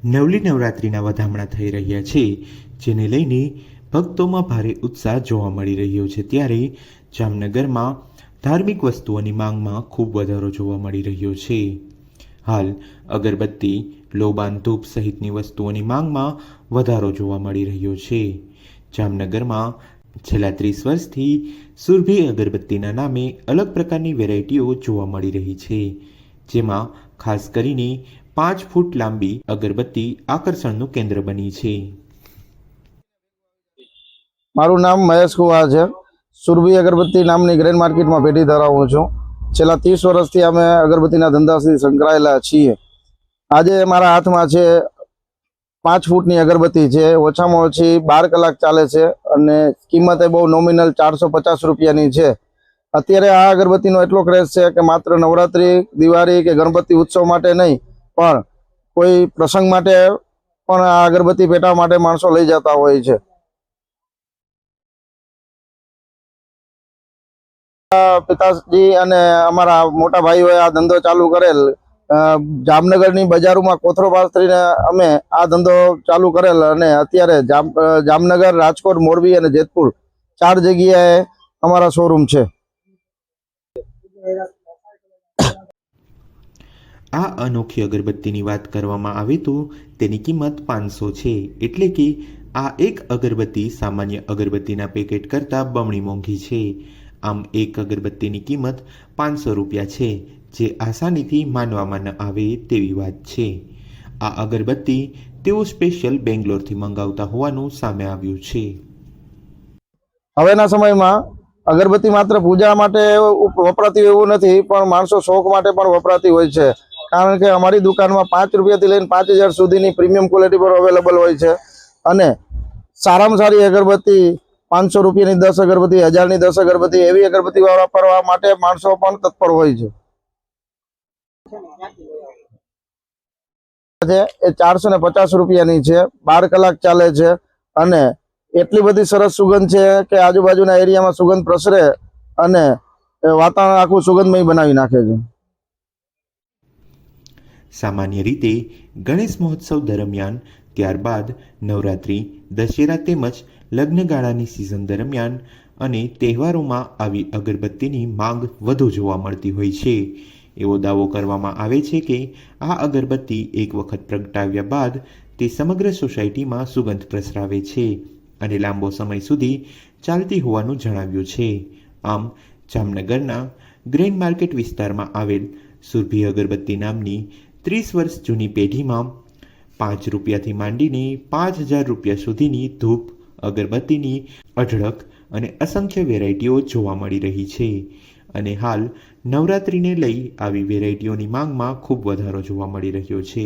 નવલી નવરાત્રિના વધામણા થઈ રહ્યા છે, જેને લઈને ભક્તોમાં ભારે ઉત્સાહ જોવા મળી રહ્યો છે। ત્યારે જામનગરમાં ધાર્મિક વસ્તુઓની માંગમાં ખૂબ વધારો જોવા મળી રહ્યો છે। હાલ અગરબત્તી, લોબાન, ધૂપ સહિતની વસ્તુઓની માંગમાં વધારો જોવા મળી રહ્યો છે। જામનગરમાં છેલ્લા 30 વર્ષથી સુરભી અગરબત્તીના નામે અલગ પ્રકારની વેરાયટીઓ જોવા મળી રહી છે, જેમાં ખાસ કરીને 5 ફૂટ લાંબી અગરબત્તી આકર્ષણનું કેન્દ્ર બની છે। મારું નામ મહેશ કુવા છે। સુરભી અગરબત્તી નામની ગ્રેન્ડ માર્કેટમાં પેઢી ધરાવું છું। છેલ્લા 30 વર્ષથી અમે અગરબત્તીના ધંધાથી સંકળાયેલા છીએ। આજે મારા હાથમાં છે 5 ફૂટની અગરબત્તી છે। ઓછામાં ઓછી 12 કલાક ચાલે છે અને કિંમત એ બહુ નોમિનલ 450 રૂપિયાની છે। અત્યારે આ અગરબત્તીનો એટલો ક્રેઝ છે કે માત્ર નવરાત્રી, દિવાળી કે ગણપતિ ઉત્સવ માટે નહીં, પણ કોઈ પ્રસંગ માટે પણ આ અગરબત્તી પેટાવા માટે માણસો લઈ જતા હોય છે। પિતાજી અને અમારા મોટા ભાઈઓએ આ ધંધો ચાલુ કરેલ। જામનગરની બજારોમાં કોથરો પાથરીને અમે આ ધંધો ચાલુ કરેલ અને અત્યારે જામનગર, રાજકોટ, મોરબી અને જેતપુર 4 જગ્યાએ અમારા શોરૂમ છે। આ અનોખી અગરબત્તીની વાત કરવામાં આવે તો તેની કિંમત 500 છે, એટલે કે આ એક અગરબત્તી સામાન્ય અગરબત્તીના પેકેટ કરતાં બમણી મોંઘી છે। આમ એક અગરબત્તીની કિંમત 500 રૂપિયા છે, જે આસાનીથી માનવામાં ન આવે તેવી વાત છે। આ અગરબત્તી તેઓ સ્પેશિયલ બેંગ્લોરથી મંગાવતા હોવાનું સામે આવ્યું છે। હવેના સમયમાં અગરબત્તી માત્ર પૂજા માટે વપરાતી એવું નથી, પણ માણસો શોખ માટે પણ વપરાતી હોય છે। કારણ કે અમારી દુકાનમાં 5 રૂપિયાથી લઈને 5000 સુધીની પ્રીમિયમ ક્વોલિટી પર અવેલેબલ હોય છે અને સારામાં સારી અગરબત્તી 500 રૂપિયાની 10 અગરબત્તી, 1000ની 10 અગરબત્તી, એવી અગરબત્તી વાપરવા માટે માણસો પણ તત્પર હોય છે। એ 450 રૂપિયાની છે, 12 કલાક ચાલે છે અને એટલી બધી સરસ સુગંધ છે કે આજુબાજુના એરિયામાં સુગંધ પ્રસરે અને વાતાવરણ આખું સુગંધમય બનાવી નાખે છે। સામાન્ય રીતે ગણેશ મહોત્સવ દરમિયાન, ત્યારબાદ નવરાત્રિ, દશેરા તેમજ લગ્નગાળાની સિઝન દરમિયાન અને તહેવારોમાં આવી અગરબત્તીની માંગ વધુ જોવા મળતી હોય છે। એવો દાવો કરવામાં આવે છે કે આ અગરબત્તી એક વખત પ્રગટાવ્યા બાદ તે સમગ્ર સોસાયટીમાં સુગંધ પ્રસરાવે છે અને લાંબો સમય સુધી ચાલતી હોવાનું જણાવ્યું છે। આમ જામનગરના ગ્રેન્ડ માર્કેટ વિસ્તારમાં આવેલ સુરભી અગરબત્તી નામની 30 વર્ષ જૂની પેઢીમાં 5 રૂપિયાથી માંડીને 5000 રૂપિયા સુધીની ધૂપ અગરબત્તીની અઢળક અને અસંખ્ય વેરાયટીઓ જોવા મળી રહી છે અને હાલ નવરાત્રિને લઈ આવી વેરાયટીઓની માંગમાં ખૂબ વધારો જોવા મળી રહ્યો છે।